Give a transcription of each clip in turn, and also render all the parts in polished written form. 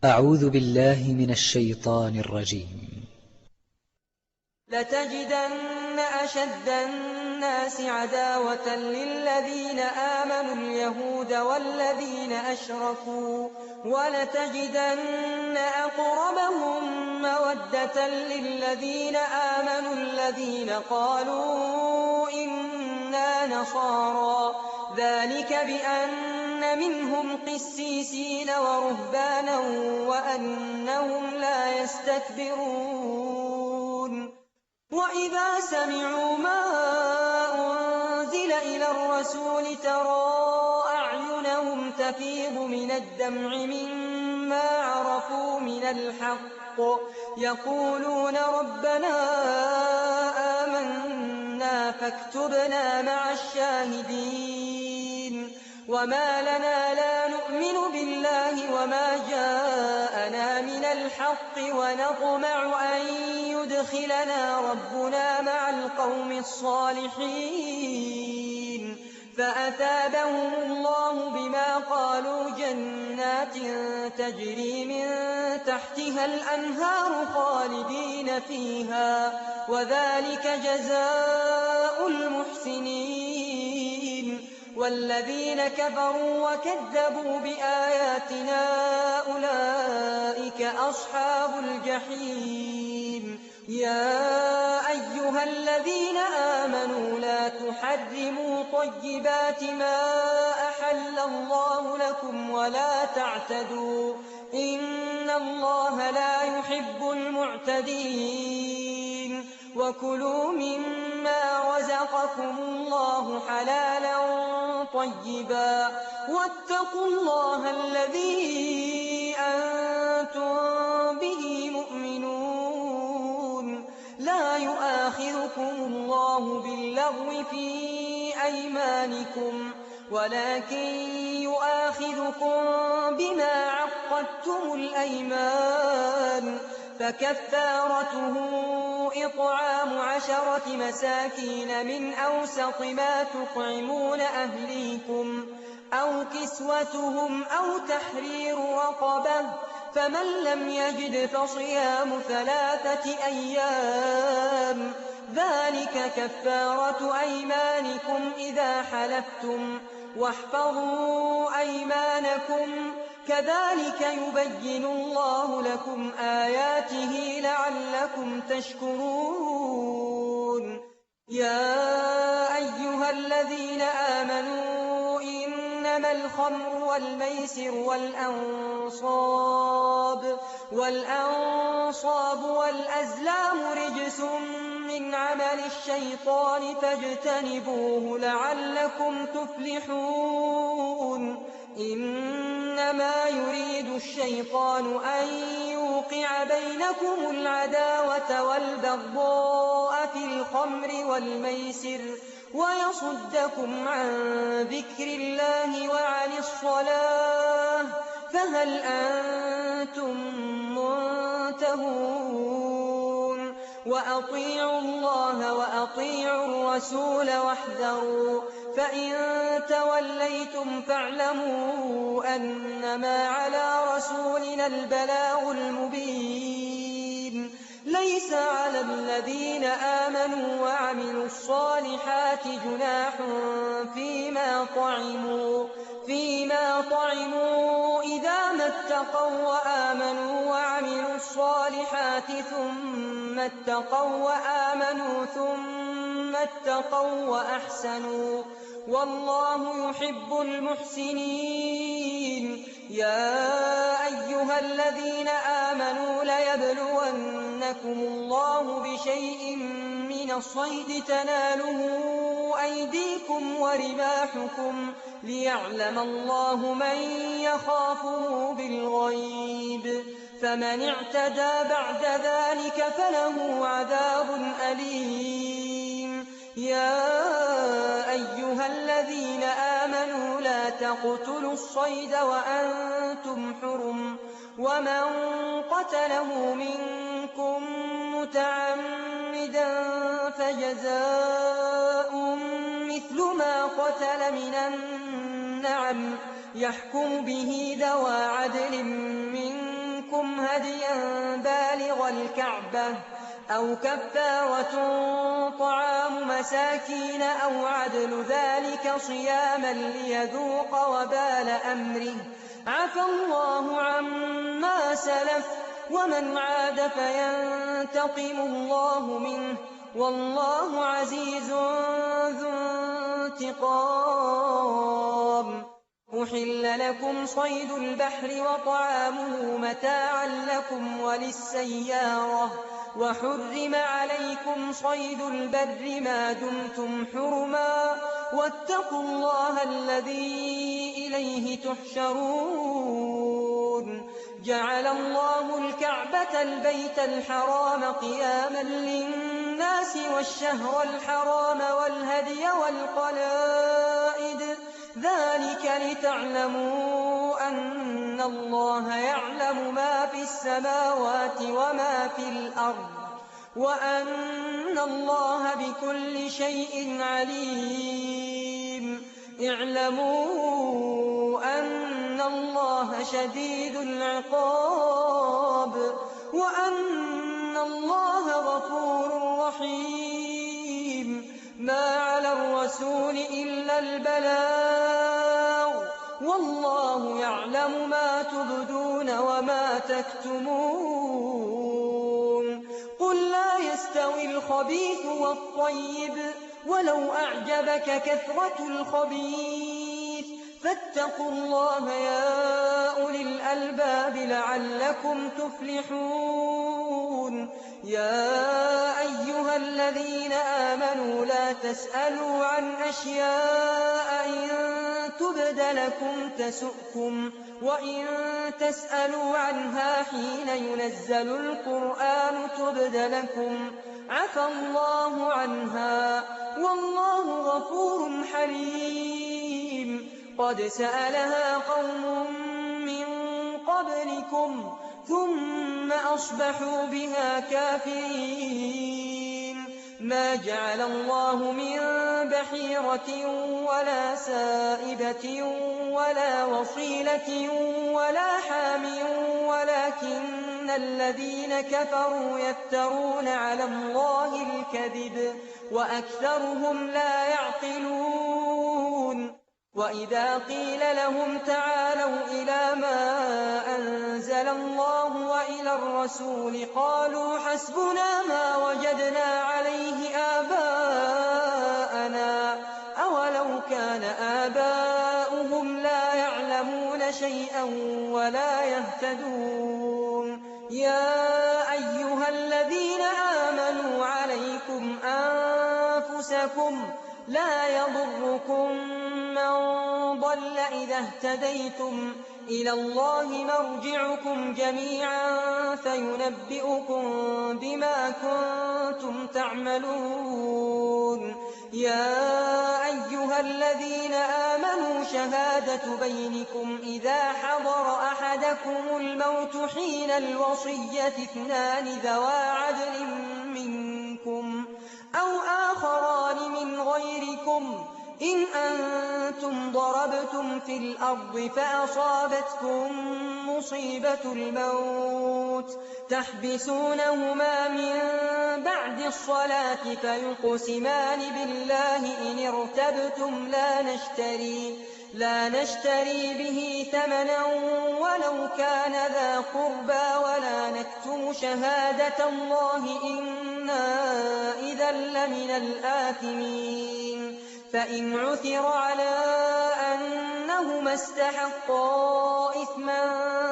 أعوذ بالله من الشيطان الرجيم. لتجدن أشد الناس عداوة للذين آمنوا اليهود والذين أشركوا ولتجدن أقربهم مودة للذين آمنوا الذين قالوا إنا نصارى ذلك بأن منهم قسيسين ورهبانا وأنهم لا يستكبرون وإذا سمعوا ما أنزل إلى الرسول ترى أعينهم تفيض من الدمع مما عرفوا من الحق يقولون ربنا آمنا فاكتبنا مع الشاهدين وما لنا لا نؤمن بالله وما جاءنا من الحق ونطمع أن يدخلنا ربنا مع القوم الصالحين فأثابهم الله بما قالوا جنات تجري من تحتها الأنهار خالدين فيها وذلك جزاء المحسنين والذين كفروا وكذبوا بآياتنا أولئك أصحاب الجحيم يا أيها الذين آمنوا لا تحرموا طيبات ما أحل الله لكم ولا تعتدوا إن الله لا يحب المعتدين وكلوا مما رزقكم الله حلالا طيبا واتقوا الله الذي أنتم به مؤمنون لا يؤاخذكم الله باللغو في أيمانكم ولكن يؤاخذكم بما عقدتم الأيمان فكفارته إطعام 10 مساكين من أوسط ما تطعمون أهليكم أو كسوتهم أو تحرير رقبة فمن لم يجد فصيام 3 أيام ذلك كفارة أيمانكم إذا حلفتم واحفظوا أيمانكم كذلك يبين الله لكم آياته لعلكم تشكرون يا أيها الذين آمنوا إنما الخمر والميسر والأنصاب والأزلام رجس من عمل الشيطان فاجتنبوه لعلكم تفلحون إنما يريد الشيطان أن يوقع بينكم العداوة والبغضاء في الخمر والميسر ويصدكم عن ذكر الله وعن الصلاة فهل أنتم منتهون وأطيعوا الله وأطيعوا الرسول واحذروا فإن توليتم فاعلموا أنما على رسولنا البلاغ المبين ليس على الذين آمنوا وعملوا الصالحات جناح فيما طعموا إذا ما اتقوا وآمنوا وعملوا الصالحات ثم اتقوا وأحسنوا والله يحب المحسنين يا أيها الذين آمنوا ليبلونكم الله بشيء من الصيد تناله أيديكم ورماحكم ليعلم الله من يخافه بالغيب فمن اعتدى بعد ذلك فله عذاب أليم يا أيها الذين آمنوا لا تقتلوا الصيد وأنتم حرم ومن قتله منكم متعمدا فجزاء مثل ما قتل من النعم يحكم به ذوى عدل منكم شطر الكعبة أو كفارة طعام مساكين أو عدل ذلك صياما ليذوق وبال أمره عفى الله عما سلف ومن عاد فينتقم الله منه والله عزيز ذو انتقام. أحل لكم صيد البحر وطعامه متاعا لكم وللسيارة وحرم عليكم صيد البر ما دمتم حرما واتقوا الله الذي إليه تحشرون. جعل الله الكعبة البيت الحرام قياما للناس والشهر الحرام والهدي والقلائد ذلك لتعلموا أن الله يعلم ما في السماوات وما في الأرض وأن الله بكل شيء عليم. اعلموا أن الله شديد العقاب وأن الله غفور رحيم. ما على الرسول إلا البلاغ والله يعلم ما تبدون وما تكتمون. قل لا يستوي الخبيث والطيب ولو أعجبك كثرة الخبيث فاتقوا الله يا أولي الألباب لعلكم تفلحون. يا أيها الذين آمنوا لا تسألوا عن أشياء إن تبد لكم تسؤكم وإن تسألوا عنها حين ينزل القرآن تبد لكم عفى الله عنها والله غفور حليم. قد سألها قوم من قبلكم ثم أصبحوا بها كافرين. ما جعل الله من بحيرة ولا سائبة ولا وصيلة ولا حام ولكن الذين كفروا يفترون على الله الكذب وأكثرهم لا يعقلون. وإذا قيل لهم تعالوا إلى ما أنزل الله وإلى الرسول قالوا حسبنا ما وجدنا عليه آباءنا أولو كان آباؤهم لا يعلمون شيئا ولا يهتدون. يا أيها الذين آمنوا عليكم أنفسكم لا يضركم من ضل إذا اهتديتم إلى الله مرجعكم جميعا فينبئكم بما كنتم تعملون. يا أيها الذين آمنوا شهادة بينكم إذا حضر أحدكم الموت حين الوصية اثنان ذوى عدل منكم أو آخران من غيركم إن أنتم ضربتم في الأرض فأصابتكم مصيبة الموت تحبسونهما من بعد الصلاة فيقسمان بالله إن ارتبتم لا نشتري به ثمنا ولو كان ذا قربى ولا نكتم شهادة الله إنا إذا لمن الآثمين. فإن عثر على أنهما استحقا إثما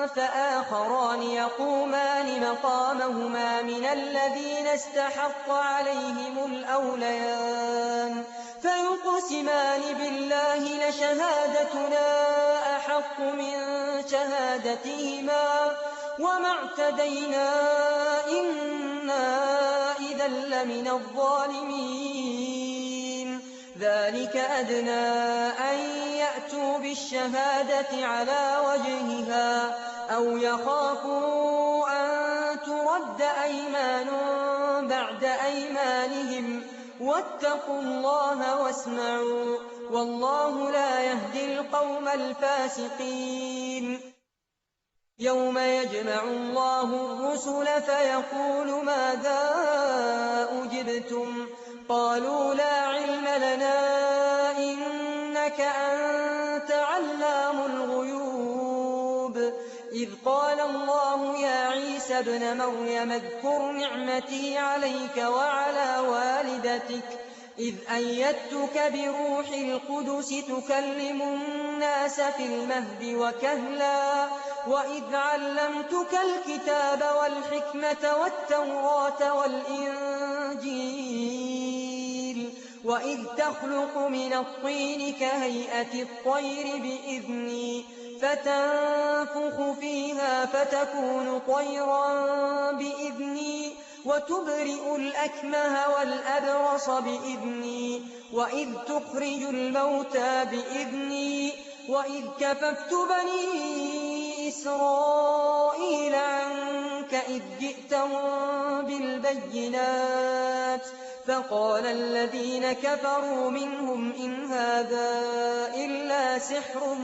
فآخران يقومان مقامهما من الذين استحق عليهم الأوليان فيقسمان بالله لشهادتنا أحق من شهادتهما وما اعتدينا إنا إذا لمن الظالمين. ذلك أدنى أن يأتوا بالشهادة على وجهها أو يخافوا أن ترد أيمان بعد أيمانهم واتقوا الله واسمعوا والله لا يهدي القوم الفاسقين. يوم يجمع الله الرسل فيقول ماذا أجبتم قالوا لا علم لنا إنك أنت علام الغيوب إذ قال الله يا عيسى ابن مريم اذكر نعمتي عليك وعلى والدتك إذ أيدتك بروح القدس تكلم الناس في المهد وكهلا وإذ علمتك الكتاب والحكمة والتوراة والإنجيل وإذ تخلق من الطين كهيئة الطير بإذني فتنفخ فيها فتكون طيرا بإذني وتبرئ الأكمه والأبرص بإذني وإذ تخرج الموتى بإذني وإذ كففت بني إسرائيل عنك إذ جئتهم بالبينات فقال الذين كفروا منهم إن هذا إلا سحر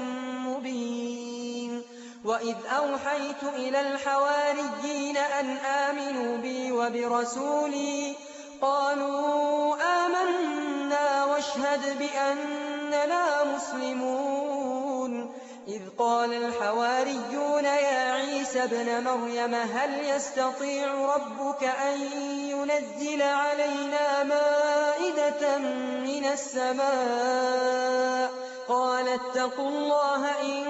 مبين وإذ أوحيت إلى الحواريين أن آمنوا بي وبرسولي قالوا آمنا واشهد بأننا مسلمون إذ قال الحواريون يا عيسى ابن مريم هل يستطيع ربك أن ينزل علينا مائدة من السماء قال اتقوا الله إن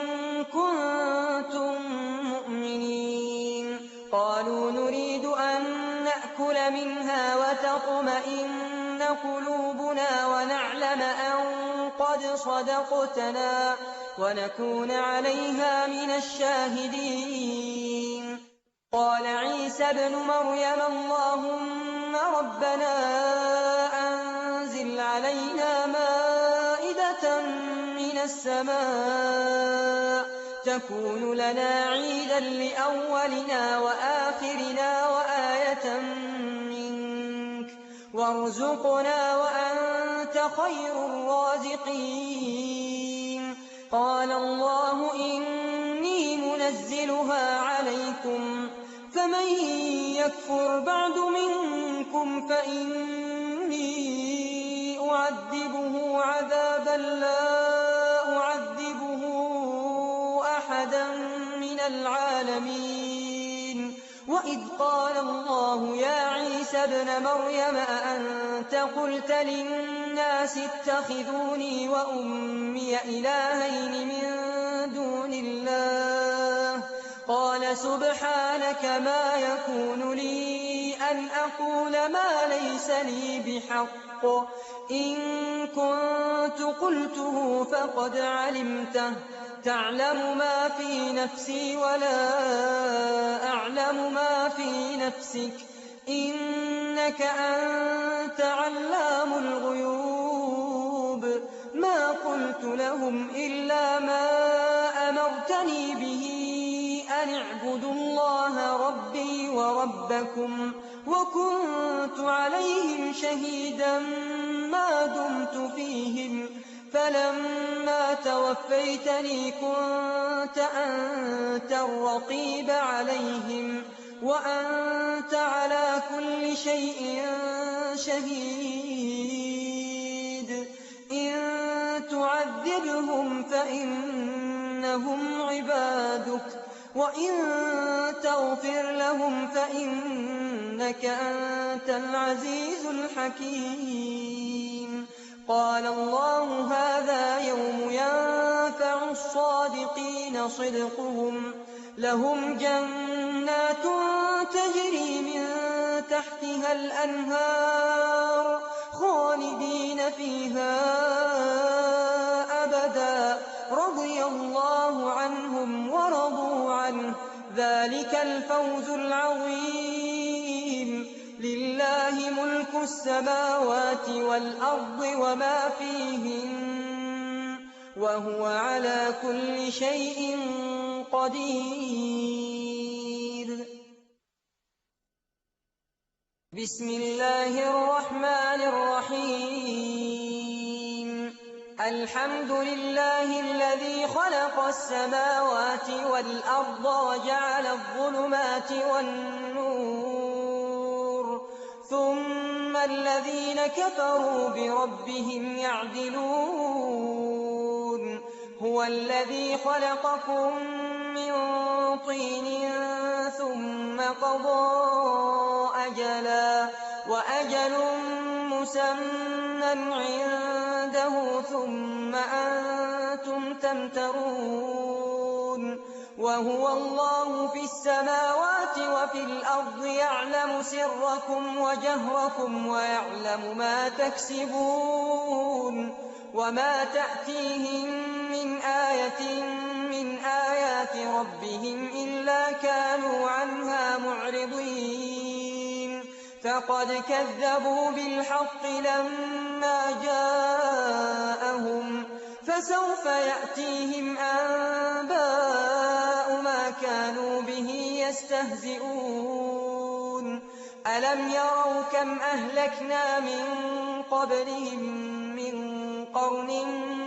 كنتم مؤمنين قالوا نريد أن نأكل منها وتطمئن قلوبنا ونعلم أن قد صدقتنا ونكون عليها من الشاهدين قال عيسى ابن مريم اللهم ربنا أنزل علينا مائدة من السماء تكون لنا عيدا لأولنا وآخرنا وآية منك وارزقنا وأنت خير الرازقين قال الله إني منزلها عليكم فمن يكفر بعد منكم فإني أعذبه عذابا لا أعذبه أحدا من العالمين وإذ قال الله يا عيسى ابن مريم أأنت قلت للناس اتخذوني وأمي إلهين من دون الله قال سبحانك ما يكون لي أن أقول ما ليس لي بحق إن كنت قلته فقد علمته تعلم ما في نفسي ولا أعلم ما في نفسك إنك أنت علام الغيوب ما قلت لهم إلا ما أمرتني به أن اعبدوا الله ربي وربكم وكنت عليهم شهيدا ما دمت فيهم فلما توفيتني كنت أنت الرقيب عليهم وأنت على كل شيء شهيد إن تعذبهم فإنهم عبادك وإن تغفر لهم فإنك أنت العزيز الحكيم قال الله هذا يوم ينفع الصادقين صدقهم لهم جنات تجري من تحتها الأنهار خالدين فيها أبدا رضي الله عنهم ورضوا عنه ذلك الفوز العظيم لله ملك السماوات والأرض وما فيهن وهو على كل شيء قدير بسم الله الرحمن الرحيم الحمد لله الذي خلق السماوات والأرض وجعل الظلمات والنور ثم الذين كفروا بربهم يعدلون هو الذي خلقكم من طين ثم قضى أجلا وأجل مسمى عنده ثم أنتم تمترون وهو الله في السماوات وفي الأرض يعلم سركم وجهركم ويعلم ما تكسبون وما تأتيهم من آية من آيات ربهم إلا كانوا عنها معرضين فقد كذبوا بالحق لما جاءهم فسوف يأتيهم أنباء ما كانوا به يستهزئون ألم يروا كم أهلكنا من قبلهم من قرن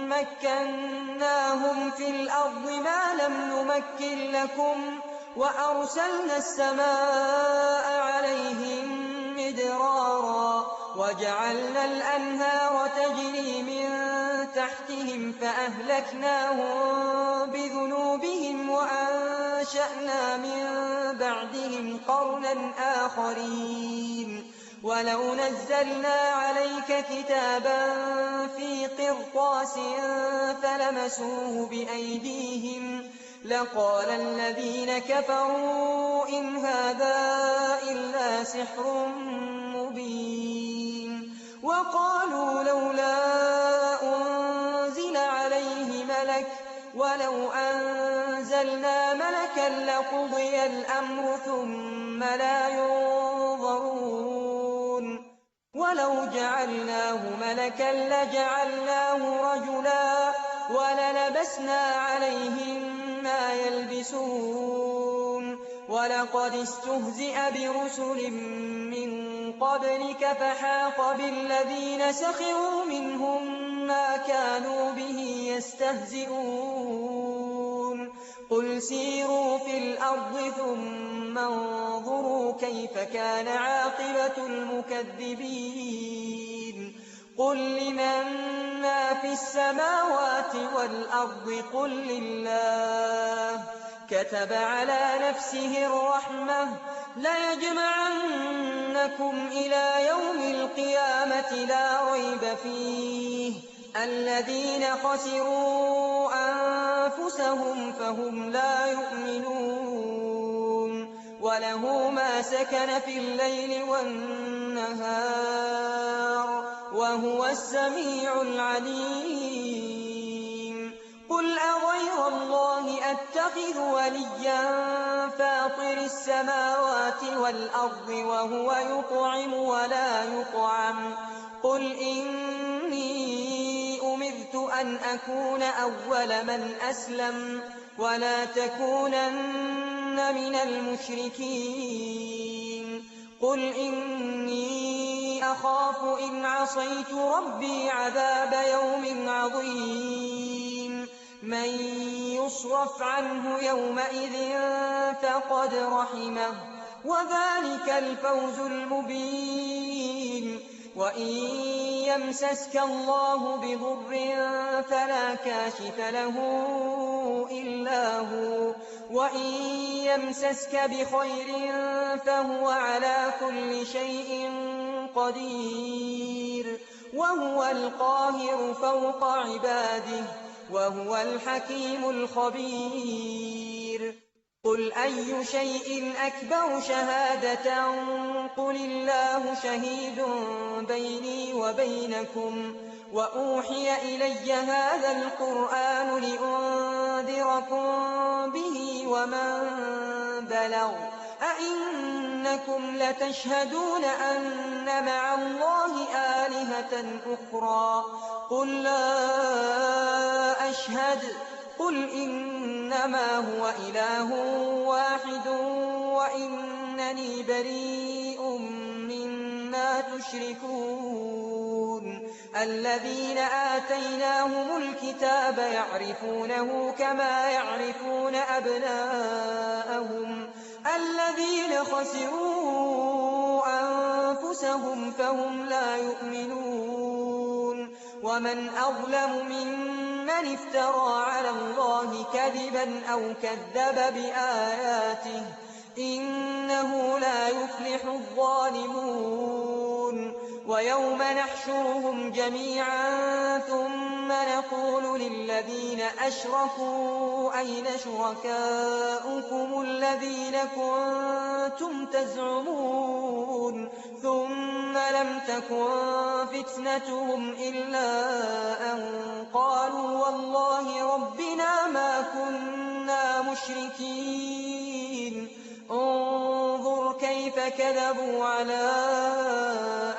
مكناهم في الأرض ما لم نمكن لكم وأرسلنا السماء عليهم مدرارا وجعلنا الأنهار تجري من تحتهم فأهلكناهم بذنوبهم وأنشأنا من بعدهم قرنا آخرين ولو نزلنا عليك كتابا في قرطاس فلمسوه بأيديهم لقال الذين كفروا إن هذا إلا سحر مبين وقالوا لولا أنزل عليه ملك ولو أنزلنا ملكا لقضي الأمر ثم لا ينظرون ولو جعلناه ملكا لجعلناه رجلا وللبسنا عليهم ما يلبسون ولقد استهزئ برسل من قبلك فحاق بالذين سخروا منهم ما كانوا به يستهزئون قل سيروا في الأرض ثم انظروا كيف كان عاقبة المكذبين قل لمن ما في السماوات والأرض قل لله كتب على نفسه الرحمة ليجمعنكم إلى يوم القيامة لا ريب فيه الذين خسروا أنفسهم فهم لا يؤمنون وله ما سكن في الليل والنهار وهو السميع العليم قل أغير الله أتخذ وليا فاطر السماوات والأرض وهو يطعم ولا يطعم قل إني أمرت أن أكون أول من أسلم ولا تكونن من المشركين قل إني أخاف إن عصيت ربي عذاب يوم عظيم من يصرف عنه يومئذ فقد رحمه وذلك الفوز المبين وإن يمسسك الله بضر فلا كاشف له إلا هو وإن يمسسك بخير فهو على كل شيء قدير وهو القاهر فوق عباده وهو الحكيم الخبير قل أي شيء أكبر شهادة قل الله شهيد بيني وبينكم وأوحي إلي هذا القرآن لأنذركم به ومن بلغ أئنكم لتشهدون أن مع الله آلهة أخرى قل لا أشهد قل إنما هو إله واحد وإنني بريء مما تشركون الذين آتيناهم الكتاب يعرفونه كما يعرفون أبناءهم الذين خسروا أنفسهم فهم لا يؤمنون ومن أظلم ممن افترى على الله كذبا أو كذب بآياته إنه لا يفلح الظالمون ويوم نحشرهم جميعا ثم نقول للذين أشركوا أين شركاؤكم الذين كنتم تزعمون ثم لم تكن فتنتهم إلا أن قالوا والله ربنا ما كنا مشركين انظر كيف كذبوا على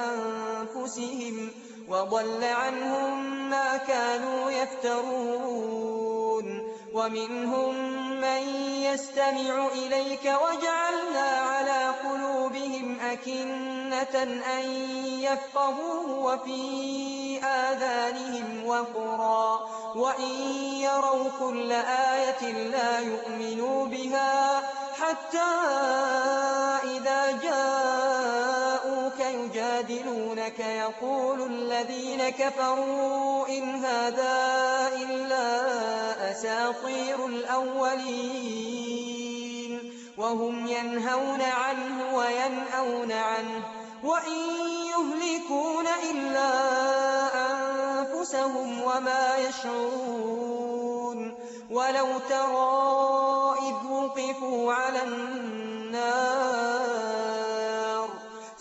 أنفسهم وضل عنهم ما كانوا يفترون ومنهم من يستمع إليك وجعلنا على قلوبهم أكنة أن يفقهوه وفي آذانهم وقرا وإن يروا كل آية لا يؤمنوا بها حتى إذا جاءوك يجادلونك يقول الذين كفروا إن هذا إلا أساطير الأولين وهم ينهون عنه وينأون عنه وإن يهلكون إلا أنفسهم وما يشعرون ولو ترى إذ وقفوا على النار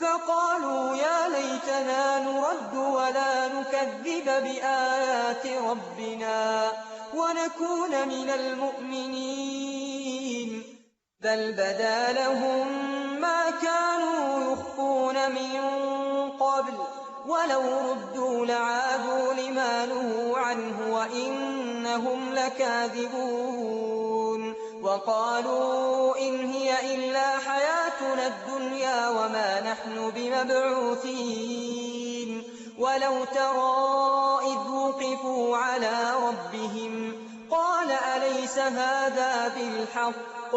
فقالوا يا ليتنا نرد ولا نكذب بآيات ربنا ونكون من المؤمنين بل بدا لهم ما كانوا يخفون من قبل ولو ردوا لعادوا لما نهوا عنه وإنهم لكاذبون وقالوا إن هي إلا حياتنا الدنيا وما نحن بمبعوثين ولو ترى إذ وقفوا على ربهم قال أليس هذا بالحق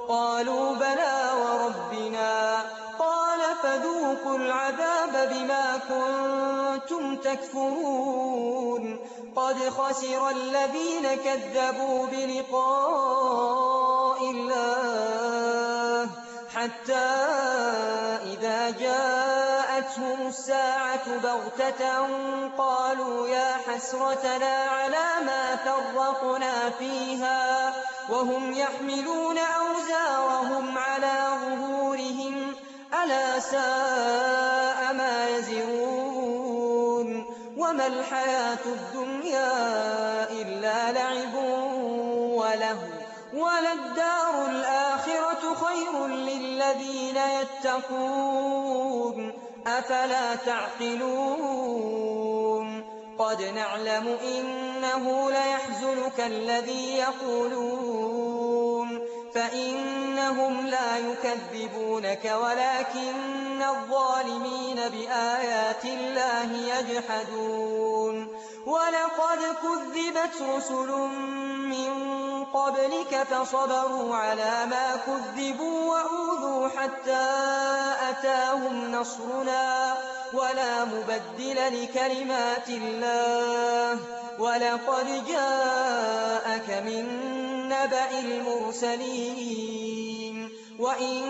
قالوا بلى وربنا قال فذوقوا العذاب بما كنتم تكفرون قد خسر الذين كذبوا بلقاء الله حتى إذا جاءتهم الساعة بغتة قالوا يا حسرتنا على ما فرطنا فيها وهم يحملون أوزارهم على ظهورهم ألا ساء ما يزرون وما الحياة الدنيا إلا لعب ولهو وللدار الآخرة خير للذين يتقون أفلا تعقلون قد نعلم إنه ليحزنك الذي يقولون فإنهم لا يكذبونك ولكن الظالمين بآيات الله يجحدون ولقد كذبت رسل من قبلك فصبروا على ما كذبوا وأوذوا حتى أتاهم نصرنا ولا مبدل لكلمات الله ولقد جاءك من نبأ المرسلين وإن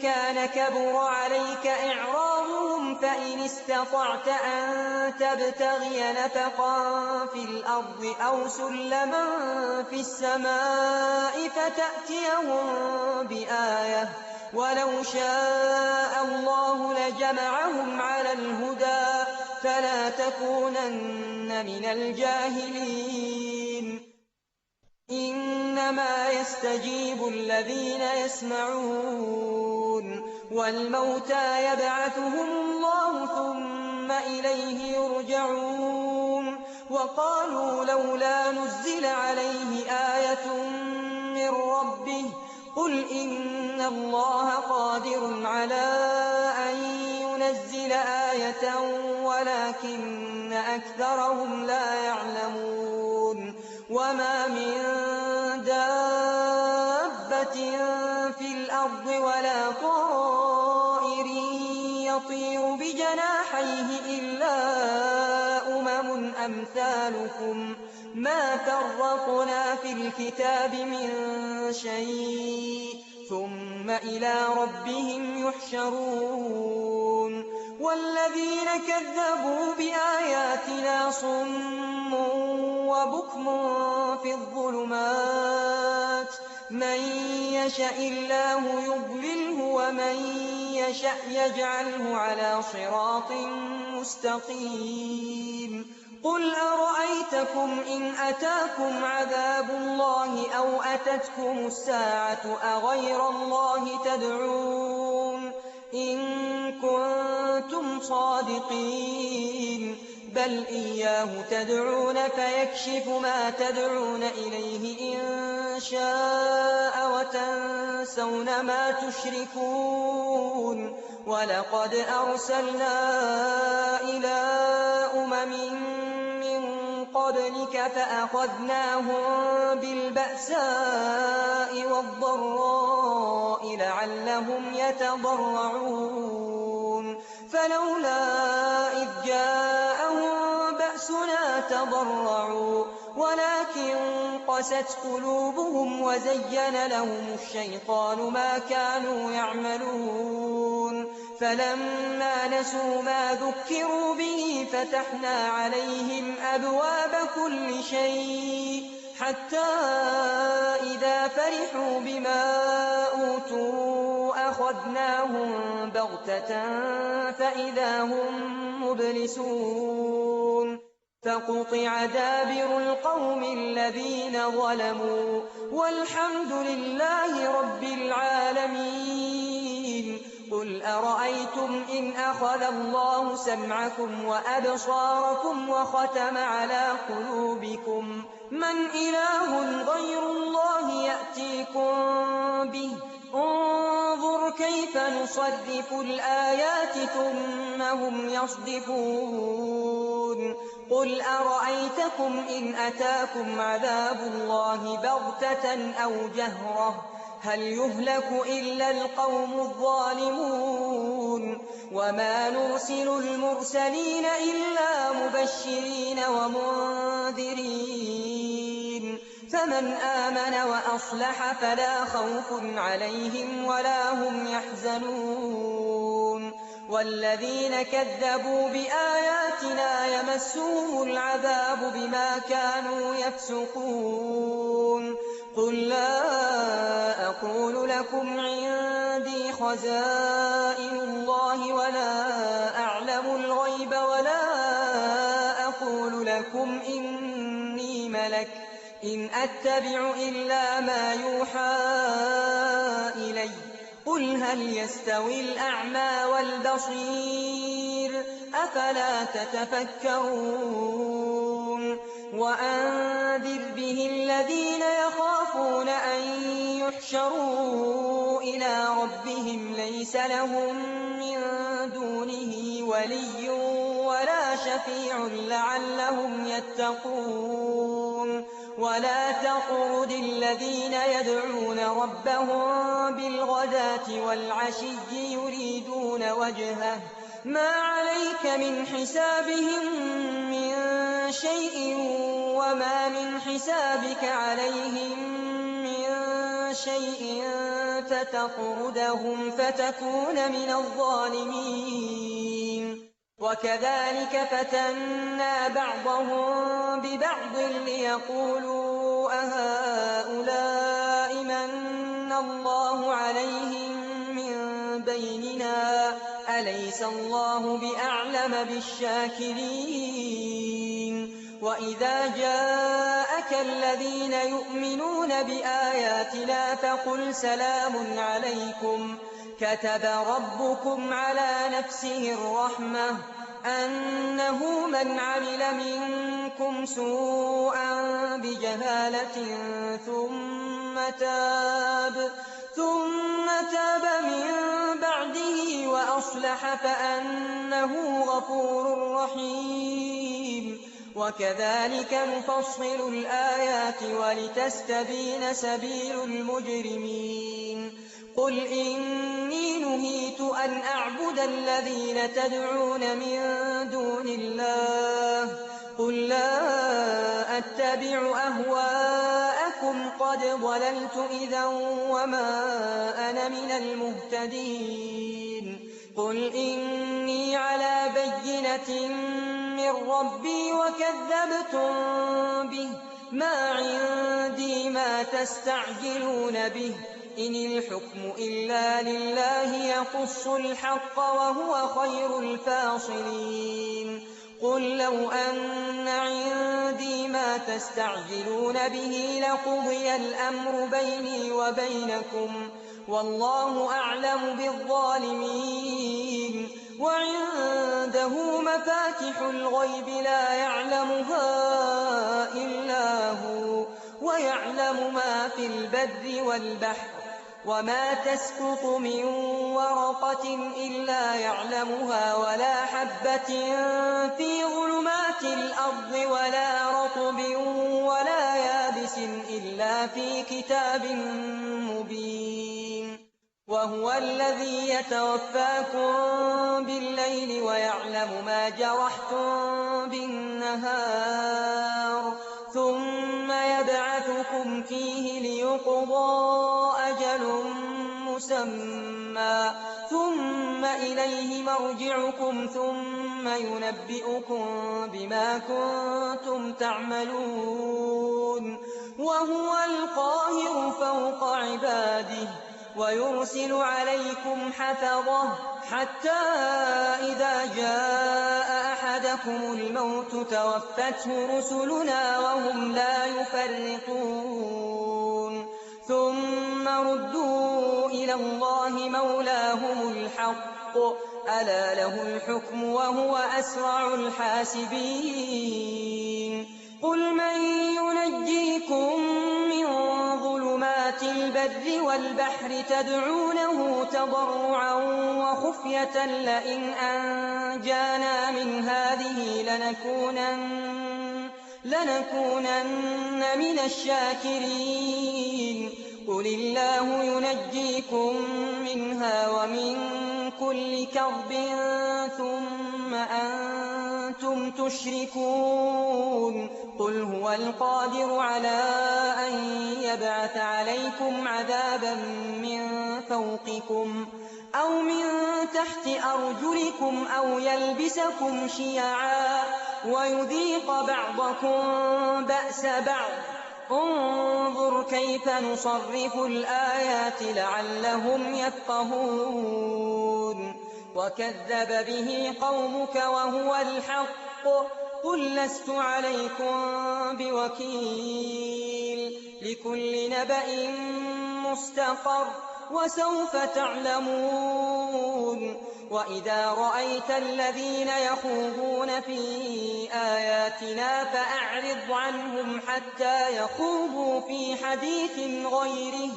كان كبر عليك إعراضهم فإن استطعت أن تبتغي نفقا في الأرض أو سلما في السماء فتأتيهم بآية ولو شاء الله لجمعهم على الهدى فلا تكونن من الجاهلين إنما يستجيب الذين يسمعون والموتى يبعثهم الله ثم إليه يرجعون وقالوا لولا نزل عليه آية من ربه قل إن الله قادر على أن لينزل آية ولكن أكثرهم لا يعلمون وما من دابة في الأرض ولا طائر يطير بجناحيه إلا أمثالكم ما فرطنا في الكتاب من شيء ثم إلى ربهم يحشرون والذين كذبوا بآياتنا صم وبكم في الظلمات من يشاء الله يضلله ومن يشاء يجعله على صراط مستقيم قل أرأيتكم إن أتاكم عذاب الله أو أتتكم الساعة أغير الله تدعون إن كنتم صادقين بل إياه تدعون فيكشف ما تدعون إليه إن شاء وتنسون ما تشركون ولقد أرسلنا إلى قبلك فأخذناهم بالبأساء والضراء لعلهم يتضرعون فلولا إذ جاءهم بأسنا تضرعوا ولكن قست قلوبهم وزين لهم الشيطان ما كانوا يعملون فلما نسوا ما ذكروا به فتحنا عليهم أبواب كل شيء حتى إذا فرحوا بما أوتوا أخذناهم بغتة فإذا هم مبلسون فقطع دابر القوم الذين ظلموا والحمد لله رب العالمين قل أرأيتم إن أخذ الله سمعكم وأبصاركم وختم على قلوبكم من إله غير الله يأتيكم به انظر كيف نصرف الآيات ثم هم يصدفون قل أرأيتكم إن أتاكم عذاب الله بغتة أو جهرة هل يهلك إلا القوم الظالمون وما نرسل المرسلين إلا مبشرين ومنذرين فمن آمن وأصلح فلا خوف عليهم ولا هم يحزنون والذين كذبوا بآياتنا يمسهم العذاب بما كانوا يفسقون قل لا أقول لكم عندي خزائن الله ولا أعلم الغيب ولا أقول لكم إني ملك إن أتبع إلا ما يوحى إلي قل هل يستوي الأعمى والبصير أفلا تتفكرون وأنذر به الذين يخافون أن يحشروا إلى ربهم ليس لهم من دونه ولي ولا شفيع لعلهم يتقون ولا تطرد الذين يدعون ربهم بالغداة والعشي يريدون وجهه ما عليك من حسابهم من شيء وما من حسابك عليهم من شيء فتطردهم فتكون من الظالمين وكذلك فتنا بعضهم ببعض ليقولوا أهؤلاء من الله عليهم من بيننا أليس الله بأعلم بالشاكرين وإذا جاءك الذين يؤمنون بآياتنا فقل سلام عليكم كتب ربكم على نفسه الرحمة أنه من عمل منكم سوءا بجهالة ثم تاب من بعده وأصلح وأصلح فأنه غفور رحيم وكذلك نفصل الآيات ولتستبين سبيل المجرمين قل إني نهيت أن أعبد الذين تدعون من دون الله قل لا أتبع أهواءكم قد ضللت إذا وما أنا من المهتدين قل إني على بينة من ربي وكذبتم به ما عندي ما تستعجلون به إن الحكم إلا لله يقص الحق وهو خير الفاصلين قل لو أن عندي ما تستعجلون به لقضي الأمر بيني وبينكم والله أعلم بالظالمين وعنده مفاتح الغيب لا يعلمها إلا هو ويعلم ما في البر والبحر وما تسقط من ورقة إلا يعلمها ولا حبة في ظلمات الأرض ولا رطب ولا يابس إلا في كتاب مبين وهو الذي يتوفاكم بالليل ويعلم ما جرحتم بالنهار ثم يبعثكم فيه ليقضى أجل مسمى ثم إليه مرجعكم ثم ينبئكم بما كنتم تعملون وهو القاهر فوق عباده ويرسل عليكم حفظه حتى إذا جاء أحدكم الموت توفته رسلنا وهم لا يفرطون ثم ردوا إلى الله مولاهم الحق ألا له الحكم وهو أسرع الحاسبين قل من ينجيكم من ظلمات البر والبحر تدعونه تضرعا وخفية لئن أنجانا من هذه لنكونن من الشاكرين قل الله ينجيكم منها ومن كل كرب ثم أنتم تشركون قل هو القادر على أن يبعث عليكم عذابا من فوقكم أو من تحت أرجلكم أو يلبسكم شيعا ويذيق بعضكم بأس بعض انظر كيف نصرف الآيات لعلهم يفقهون وكذب به قومك وهو الحق قل لست عليكم بوكيل لكل نبأ مستقر وسوف تعلمون وإذا رأيت الذين يخوضون في آياتنا فأعرض عنهم حتى يخوضوا في حديث غيره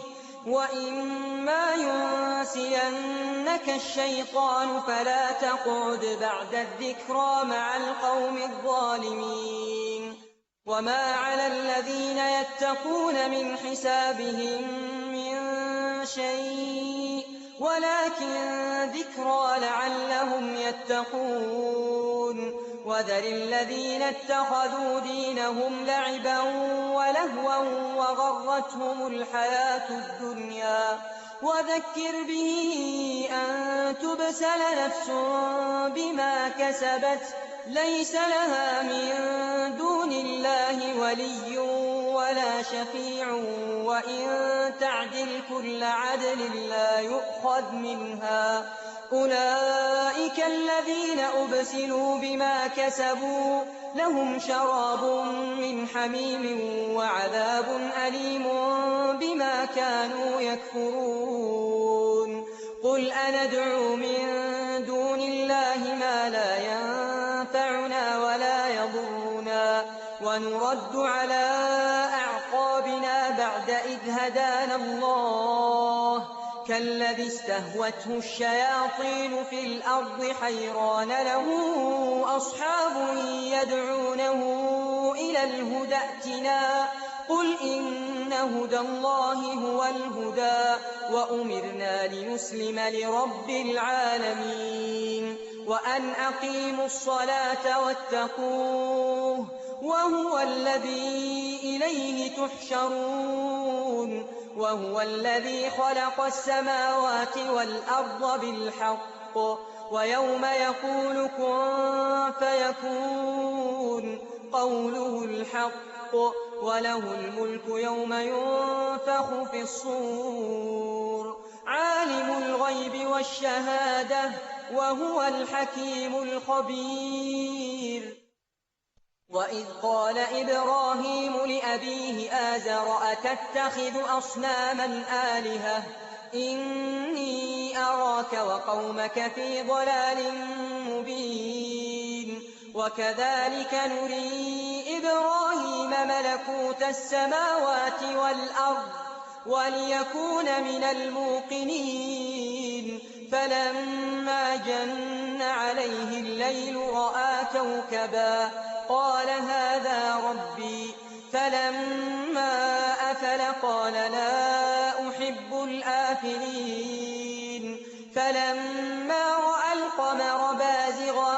وإما ينسينك الشيطان فلا تقعد بعد الذكرى مع القوم الظالمين وما على الذين يتقون من حسابهم من شيء ولكن ذكرى لعلهم يتقون وذر الذين اتخذوا دينهم لعبا ولهوا وغرتهم الحياة الدنيا وذكر به أن تبسل نفس بما كسبت ليس لها من دون الله ولي ولا شفيع وإن تعدل كل عدل لا يؤخذ منها أولئك الذين أبسلوا بما كسبوا لهم شراب من حميم وعذاب أليم بما كانوا يكفرون قل أندعو من دون الله ما لا ينفعنا ولا يضرنا ونرد على أعقابنا بعد إذ هدانا الله كالذي استهوته الشياطين في الأرض حيران له أصحاب يدعونه إلى الهدى ائتنا قل إن هدى الله هو الهدى وأمرنا لنسلم لرب العالمين وأن أقيموا الصلاة واتقوه وهو الذي إليه تحشرون وهو الذي خلق السماوات والأرض بالحق ويوم يقول كن فيكون قوله الحق وله الملك يوم ينفخ في الصور عالم الغيب والشهادة وهو الحكيم الخبير وإذ قال إبراهيم لأبيه آزر أتتخذ أصناما آلهة إني أراك وقومك في ضلال مبين وكذلك نري إبراهيم ملكوت السماوات والأرض وليكون من الموقنين فلما جن عليه الليل رأى كوكبا قال هذا ربي فلما أفل قال لا أحب الآفلين فلما رأى القمر بازغا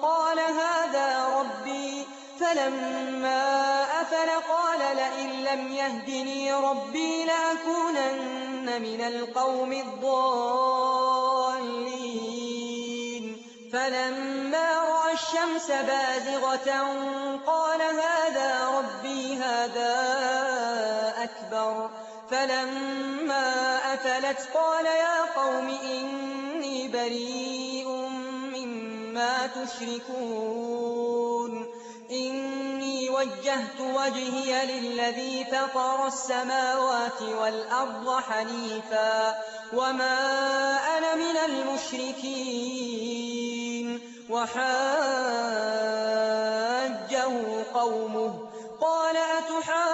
قال هذا ربي فلما أفل قال لئن لم يهدني ربي لأكونن من القوم الضالين فلما رأى الشمس بازغة قال هذا ربي هذا أكبر فلما أفلت قال يا قوم إني بريء مما تشركون إني وجهت وجهي للذي فطر السماوات والأرض حنيفا وما أنا من المشركين وحاجه قومه قال أتحاجوني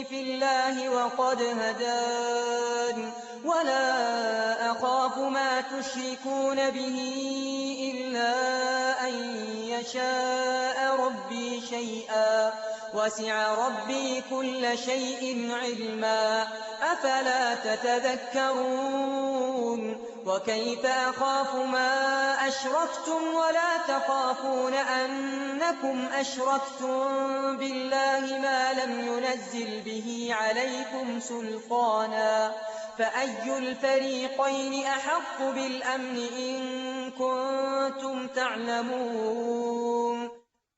في الله وقد هدان ولا أخاف ما تشركون به إلا أن يشاء ربي شيئا وسع ربي كل شيء علما أفلا تتذكرون وكيف أخاف ما أشركتم ولا تخافون أنكم أشركتم بالله ما لم ينزل به عليكم سلطانا فأي الفريقين أحق بالأمن إن كنتم تعلمون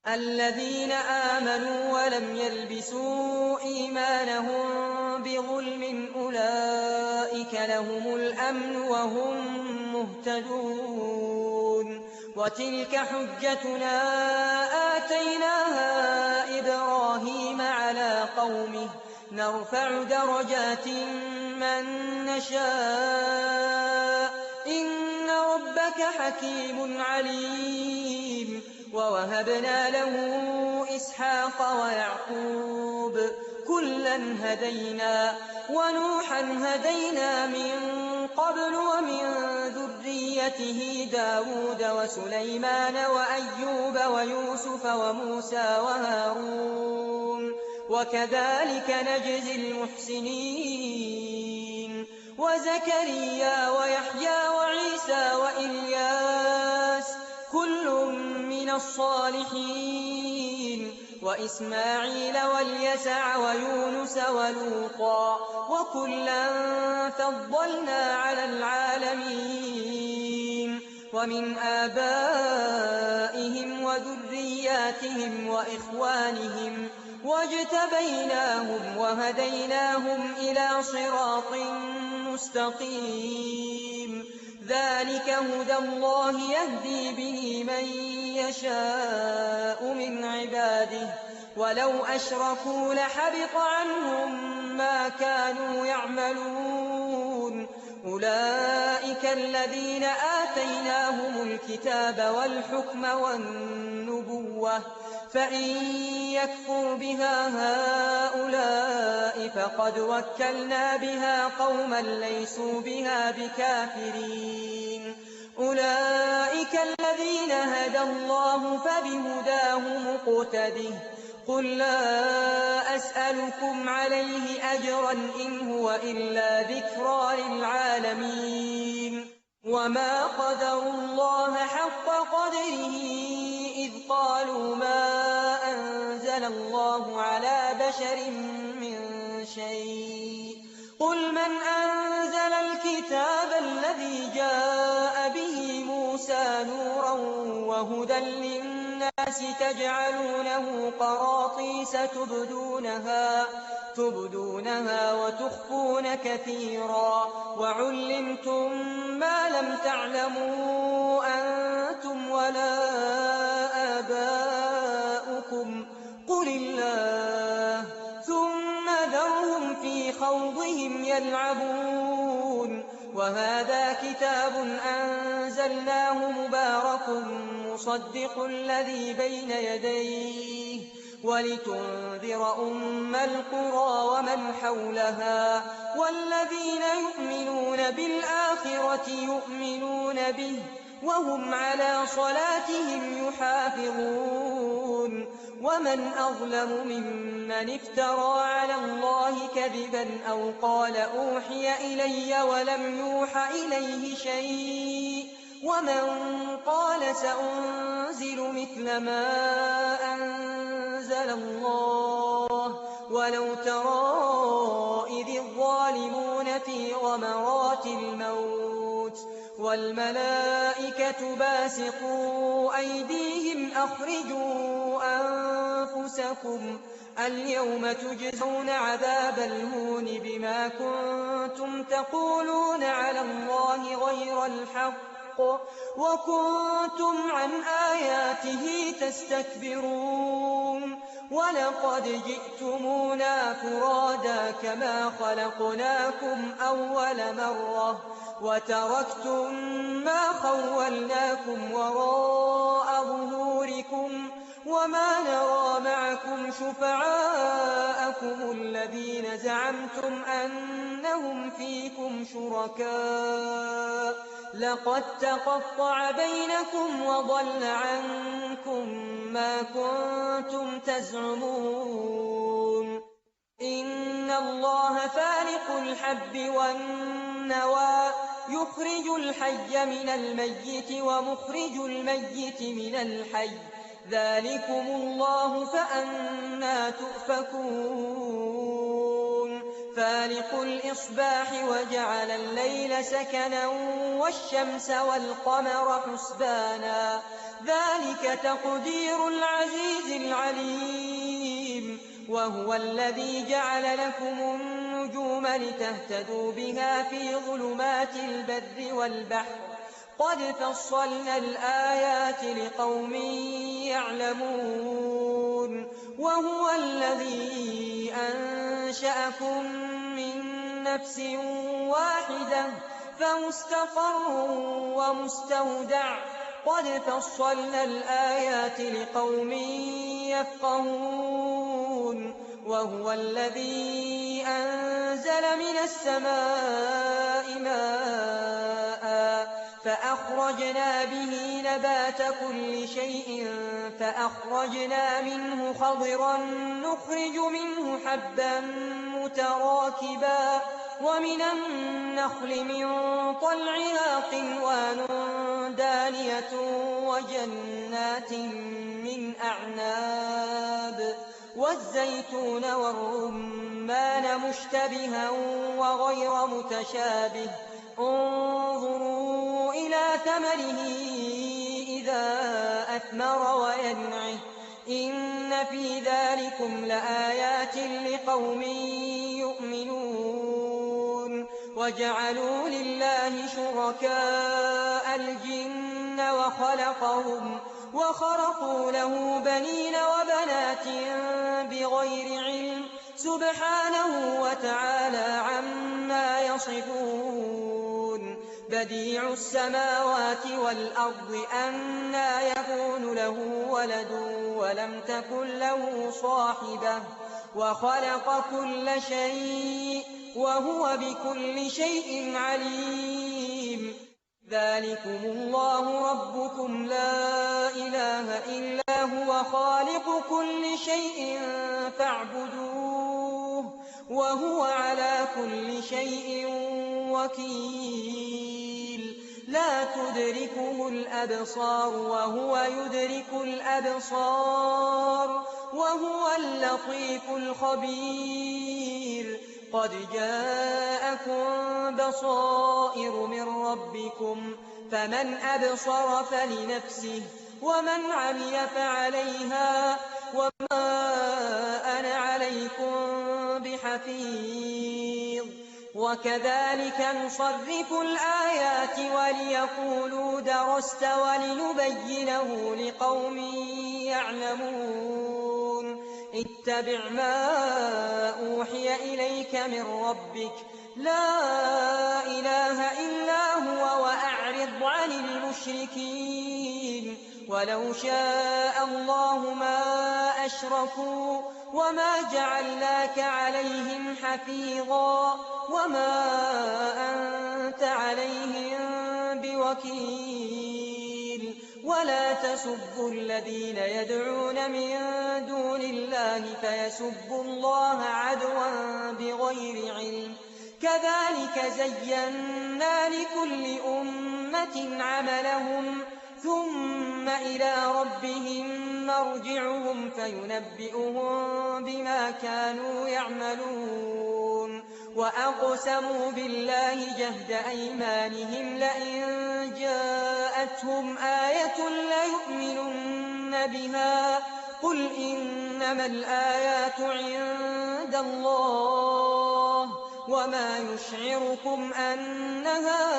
الذين آمنوا ولم يلبسوا إيمانهم بظلم أولئك لهم الأمن وهم مهتدون وتلك حجتنا آتيناها إبراهيم على قومه نرفع درجات من نشاء إن ربك حكيم عليم ووهبنا له إسحاق ويعقوب كلا هدينا ونوحا هدينا من قبل ومن ذريته داود وسليمان وأيوب ويوسف وموسى وهارون وكذلك نجزي المحسنين وزكريا ويحيى وعيسى وإلياس كل من الصالحين وإسماعيل واليسع ويونس ولوطا وكلا فضلنا على العالمين ومن آبائهم وذرياتهم وإخوانهم واجتبيناهم وهديناهم إلى صراط مستقيم ذلك هدى الله يهدي به من يشاء من عباده ولو أشركوا لحبط عنهم ما كانوا يعملون أولئك الذين آتيناهم الكتاب والحكم والنبوة فإن يكفر بها هؤلاء فقد وكلنا بها قوما ليسوا بها بكافرين أولئك الذين هدى الله فبهداه مقتده قل لا أسألكم عليه أجرا إن هو إلا ذكرى للعالمين وما قدروا الله حق قدره إذ قالوا ما أنزل الله على بشر من شيء قل من أنزل الكتاب الذي جاء به موسى نورا وهدى للناس تجعلونه قراطيس تبدونها وتخفون كثيرا وعلمتم ما لم تعلموا أنتم ولا آباؤكم قل الله ثم ذرهم في خوضهم يلعبون وهذا كتاب أنزلناه مبارك مصدق الذي بين يديه ولتنذر أم القرى ومن حولها والذين يؤمنون بالآخرة يؤمنون به وهم على صلاتهم يحافظون ومن أظلم ممن افترى على الله كذبا أو قال أوحي إلي ولم يوح إليه شيء ومن قال سأنزل مثل ما أنزل الله ولو ترى إذ الظالمون في غمرات الموت والملائكة باسطوا أيديهم أخرجوا أنفسكم اليوم تجزون عذاب الهون بما كنتم تقولون على الله غير الحق وكنتم عن آياته تستكبرون ولقد جئتمونا فرادا كما خلقناكم أول مرة وتركتم ما خولناكم وراء ظهوركم وما نرى معكم شفعاءكم الذين زعمتم أنهم فيكم شركاء لقد تقطع بينكم وضل عنكم ما كنتم تزعمون إن الله فالق الحب والنوى يخرج الحي من الميت ومخرج الميت من الحي ذلكم الله فأنى تؤفكون فالق الإصباح وجعل الليل سكنا والشمس والقمر حسبانا ذلك تقدير العزيز العليم وهو الذي جعل لكم النجوم لتهتدوا بها في ظلمات البر والبحر قد فصلنا الآيات لقوم يعلمون وهو الذي أنشأكم من نفس واحدة فمستقر ومستودع قد فصلنا الآيات لقوم يفقهون وهو الذي أنزل من السماء ماء فأخرجنا به نبات كل شيء فأخرجنا منه خضرا نخرج منه حبا متراكبا ومن النخل من طلعها قنوان دانية وجنات من أعناب والزيتون والرمان مشتبها وغير متشابه انظروا إلى ثمره إذا أثمر وينعه إن في ذلكم لآيات لقوم يؤمنون وجعلوا لله شركاء الجن وخرقوا له بنين وبنات بغير علم سبحانه وتعالى عما يصفون بديع السماوات والأرض أنى يكون له ولد ولم تكن له صاحبة وخلق كل شيء وهو بكل شيء عليم ذلكم الله ربكم لا إله إلا هو خالق كل شيء فاعبدوه وهو على كل شيء وكيل لا تدركه الأبصار وهو يدرك الأبصار وهو اللطيف الخبير قد جاءكم بصائر من ربكم فمن أبصر فلنفسه ومن عمي فعليها وما أنا عليكم بحفيظ وكذلك نصرف الآيات وليقولوا درست ولنبينه لقوم يعلمون اتبع ما أوحي إليك من ربك لا إله إلا هو وأعرض عن المشركين ولو شاء الله ما أشركوا وما جعلناك عليهم حفيظا وما أنت عليهم بوكيل ولا تسبوا الذين يدعون من دون الله فيسبوا الله عدوا بغير علم كذلك زينا لكل أمة عملهم ثم إلى ربهم مرجعهم فينبئهم بما كانوا يعملون وأقسموا بالله جهد أيمانهم لئن جاءتهم آية ليؤمنن بها قل إنما الآيات عند الله وما يشعركم أنها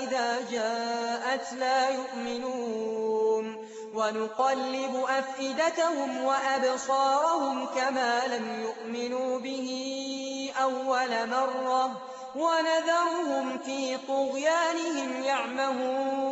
إذا جاءت لا يؤمنون ونقلب أفئدتهم وأبصارهم كما لم يؤمنوا به أول مرة ونذرهم في طغيانهم يعمهون